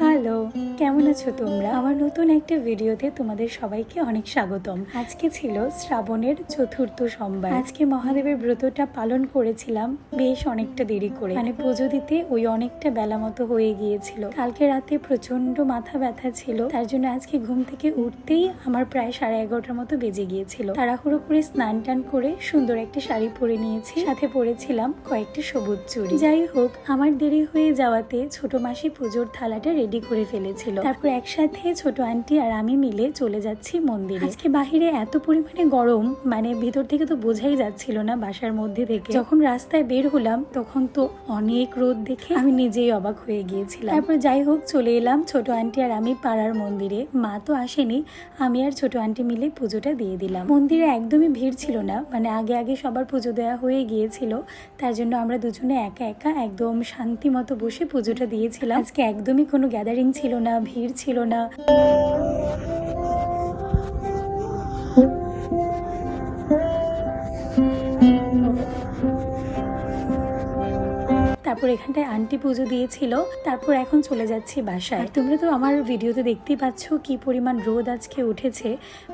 Hello, কেমন আছো তোমরা? আমার নতুন একটা ভিডিওতে তোমাদের সবাইকে অনেক স্বাগতম। আজকে ছিল শ্রাবণের চতুর্থ সোমবার। আজকে মহাদেবের ব্রতটা পালন করেছিলাম বেশ অনেকটা দেরি করে, মানে পুজো দিতে ওই অনেকটা বেলা মতো হয়ে গিয়েছিল। কালকে রাতে প্রচন্ড মাথা ব্যথা ছিল, তার জন্য আজকে ঘুম থেকে উঠতেই আমার প্রায় 11:30 মতো বেজে গিয়েছিল। তাড়াহুড়ো করে স্নান টান করে সুন্দর একটা শাড়ি পরে নিয়েছি, সাথে পরেছিলাম কয়েকটা সবুজ চুড়ি। যাই হোক, আমার দেরি হয়ে যাওয়াতে ছোট মাসি পুজোর থালাটা রেডি করে ফেলেছিল। তারপর একসাথে ছোট আন্টি আর আমি মিলে চলে যাচ্ছি মন্দিরে। আজকে বাহিরে এত পরিমাণে গরম, মানে ভিতর থেকে তো বোঝাই যাচ্ছিল না বাসার মধ্যে থেকে। যখন রাস্তায় বের হলাম তখন তো অনেক রোদ দেখে আমি নিজেই অবাক হয়ে গিয়েছিলাম। তারপর যাই হোক চলে এলাম ছোট আন্টি আর আমি পাড়ার মন্দিরে। মা তো আসেনি, আমি আর ছোট আন্টি মিলে পুজোটা দিয়ে দিলাম। মন্দিরে একদমই ভিড় ছিল না, মানে আগে আগে সবার পুজো দেওয়া হয়ে গিয়েছিল, তার জন্য আমরা দুজনে একা একা একদম শান্তি মতো বসে পুজোটা দিয়েছিলাম। আজকে একদমই কোনো গ্যাদারিং ছিল না, ভিড় ছিল না। তারপর এখানটায় আন্টি পুজো দিয়েছিল। তারপর এখন চলে যাচ্ছি বাসায়। আর তোমরা তো আমার ভিডিওতে দেখতেই পাচ্ছ কি পরিমাণ রোদ আজকে উঠেছে,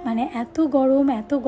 মানে এত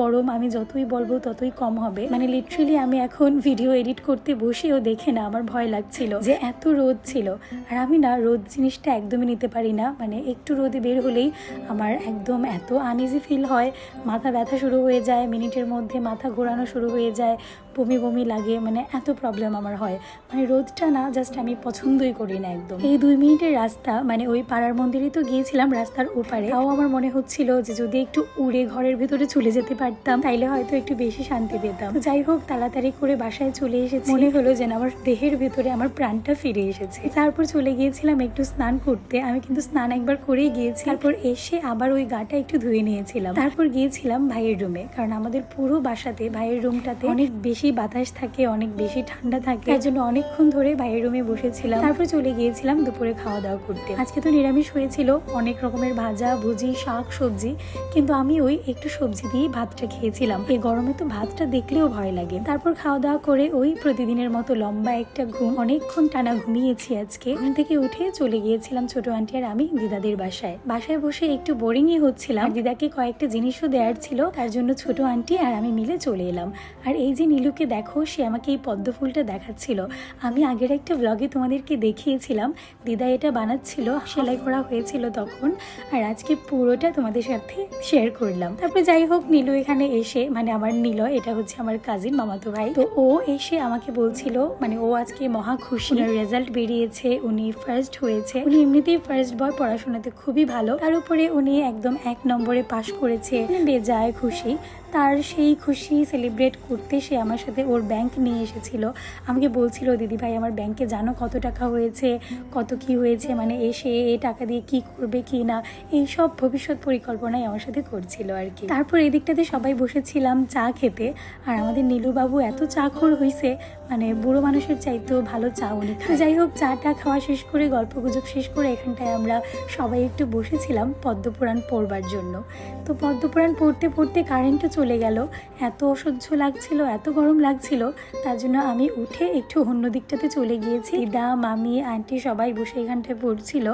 গরম আমি যতই বলবো ততই কম হবে। মানে লিটারালি আমি এখন ভিডিও এডিট করতে বসেও দেখে না আমার ভয় লাগছিল যে এত রোদ ছিল। আর আমি না রোদ জিনিসটা একদমই নিতে পারি না, মানে একটু রোদে বের হলেই আমার একদম এত আনইজি ফিল হয়, মাথা ব্যথা শুরু হয়ে যায়, মিনিটের মধ্যে মাথা ঘোরানো শুরু হয়ে যায়, বমি বমি লাগে, মানে এত প্রবলেম আমার হয়। মানে রোদটা না জাস্ট আমি পছন্দই করি না একদম। এই 2 মিনিটের রাস্তা, মানে ওই পাড়ার মন্দিরে তো গিয়েছিলাম রাস্তার ওপারে, তাও আমার মনে হচ্ছিল যে যদি একটু উড়ে ঘরের ভিতরে চলে যেতে পারতাম তাইলে হয়তো একটু বেশি শান্তি পেতাম। যাই হোক, তাড়াতাড়ি করে বাসায় চলে এসেছি। মনে হলো যেন আমার দেহের ভিতরে আমার প্রাণটা ফিরে এসেছে। তারপর চলে গিয়েছিলাম একটু স্নান করতে। আমি কিন্তু স্নান একবার করেই গিয়েছি, তারপর এসে আবার ওই গাটা একটু ধুয়ে নিয়েছিলাম। তারপর গিয়েছিলাম ভাইয়ের রুমে, কারণ আমাদের পুরো বাসাতে ভাইয়ের রুমটাতে অনেক বেশি বাতাস থাকে, অনেক বেশি ঠান্ডা থাকে, তার জন্য অনেকক্ষণ ধরে ভাইয়ের রুমে বসেছিলাম। তারপর চলে গিয়েছিলাম দুপুরে খাওয়া দাওয়া করতে। আজকে তো নিরামিষ হয়েছিল, অনেক রকমের ভাজা ভুজি, শাক সবজি, কিন্তু আমি ওই একটু সবজি দিয়ে ভাতটা খেয়েছিলাম। এই গরমে তো ভাতটা দেখলেও ভয় লাগে। তারপর খাওয়া দাওয়া করে ওই প্রতিদিনের মতো লম্বা একটা ঘুম, অনেকক্ষণ টানা ঘুমিয়েছি আজকে। ঘুম থেকে উঠে চলে গিয়েছিলাম ছোট আন্টি আর আমি দিদাদের বাসায় বসে একটু বোরিংই হচ্ছিলাম। দিদাকে কয়েকটা জিনিসও দেওয়ার ছিল, তার জন্য ছোট আন্টি আর আমি মিলে চলে এলাম। আর এই যে নীলুকে দেখো, সে আমাকে এই পদ্ম ফুলটা দেখাচ্ছিল। আমি আগের একটা ব্লগে তোমাদেরকে দেখিয়েছিলাম, দিদা এটা বানাচ্ছিল, সেলাই করা হয়েছিল তখন, আর আজকে পুরোটা তোমাদের সাথে শেয়ার করলাম। তারপরে যাই হোক, নীলু এখানে এসে, মানে আমার নীলয়, এটা হচ্ছে আমার কাজিন মামাতো ভাই, তো ও এসে আমাকে বলছিল, মানে ও আজকে মহা খুশি, রেজাল্ট বেরিয়েছে, উনি ফার্স্ট হয়েছে। উনি এমনিতেই ফার্স্ট বয়, পড়াশোনাতে খুবই ভালো, তার উপরে উনি একদম 1 নম্বরে পাশ করেছে, বেজায় খুশি। তার সেই খুশি সেলিব্রেট করতে সে আমার সাথে ওর ব্যাংক নিয়ে এসেছিল। আমাকে বলছিল, দিদি ভাই আমার ব্যাংকে জানো কত টাকা হয়েছে, কত কি হয়েছে, মানে এসে এই টাকা দিয়ে কি করবে কি না, এই সব ভবিষ্যৎ পরিকল্পনাই আমার সাথে করছিল আর কি। তারপর এই দিকটাতে সবাই বসেছিলাম চা খেতে, আর আমাদের নীলুবাবু এত চা খোর হয়েছে, মানে বুড়ো মানুষের চাইতেও ভালো চা উনি খায়। যাই হোক, চাটা খাওয়া শেষ করে গল্প গুজব শেষ করে এখানটায় আমরা সবাই একটু বসেছিলাম পদ্মপুরাণ পড়বার জন্য। তো পদ্মপুরাণ পড়তে পড়তে কারেন্টও চলে গেল, এত অসহ্য লাগছিল, এত গরম লাগছিল, তার জন্য আমি উঠে একটু অন্য দিকটাতে চলে গিয়েছি। দিদা, মামি, আন্টি সবাই বসে এখানটায় পড়ছিল,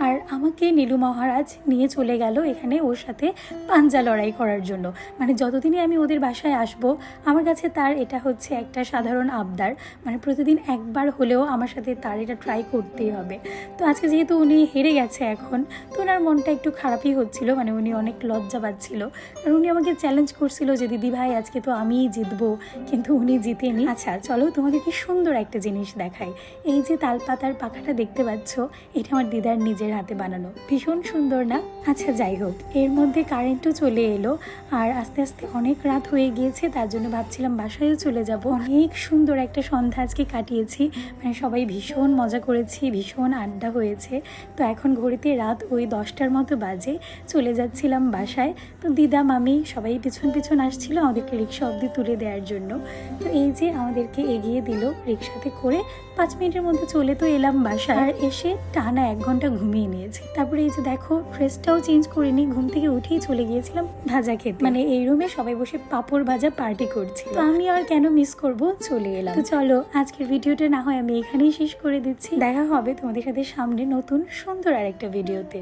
আর আমাকে নীলু মহারাজ নিয়ে চলে গেল এখানে ওর সাথে পাঞ্জা লড়াই করার জন্য। মানে যতদিনই আমি ওদের বাসায় আসবো, আমার কাছে তার এটা হচ্ছে একটা সাধারণ আবদার, মানে প্রতিদিন একবার হলেও আমার সাথে তার এটা ট্রাই করতেই হবে। তো আজকে যেহেতু উনি হেরে গেছে এখন, তো ওনার মনটা একটু খারাপই হচ্ছিল, মানে উনি অনেক লজ্জা পাচ্ছিল, আর উনি আমাকে চ্যালেঞ্জ করছিল যে দিদি ভাই আজকে তো আমিই জিতবো, কিন্তু উনি জিতেনি। আচ্ছা চলো তোমাদেরকে সুন্দর একটা জিনিস দেখাই। এই যে তালপাতার পাখাটা দেখতে পাচ্ছ, এটা আমার দিদার নিজের হাতে বানানো, ভীষণ সুন্দর না? আচ্ছা যাই হোক, এর মধ্যে কারেন্টও চলে এলো, আর আস্তে আস্তে অনেক রাত হয়ে গিয়েছে, তার জন্য ভাবছিলাম বাসায়ও চলে যাব। অনেক সুন্দর একটা সন্ধ্যা আজকে কাটিয়েছি, মানে সবাই ভীষণ মজা করেছি, ভীষণ আড্ডা হয়েছে। তো এখন ঘড়িতে রাত ওই 10টার মতো বাজে, চলে যাচ্ছিলাম বাসায়। তো দিদা, মামি সবাই পিছন পিছন আসছিল আমাদেরকে রিক্সা অবধি তুলে দেওয়ার জন্য। তো এই যে আমাদেরকে এগিয়ে দিল রিক্সাতে করে, 5 মিনিটের মধ্যে চলে তো এলাম বাসায়। আর এসে টানা 1 ঘন্টা ঘুমিয়ে নিয়েছি। তারপরে এই যে দেখো ড্রেসটাও চেঞ্জ করিনি, ঘুম থেকে উঠেই চলে গিয়েছিলাম ভাজা খেতে। মানে এই রুমে সবাই বসে পাপড় ভাজা পার্টি করছে, তো আমি আর কেন মিস করব, চলে এলাম। তো চলো আজকের ভিডিওটা না হয় আমি এখানেই শেষ করে দিচ্ছি। দেখা হবে তোমাদের সাথে সামনে নতুন সুন্দর আরেকটা ভিডিওতে।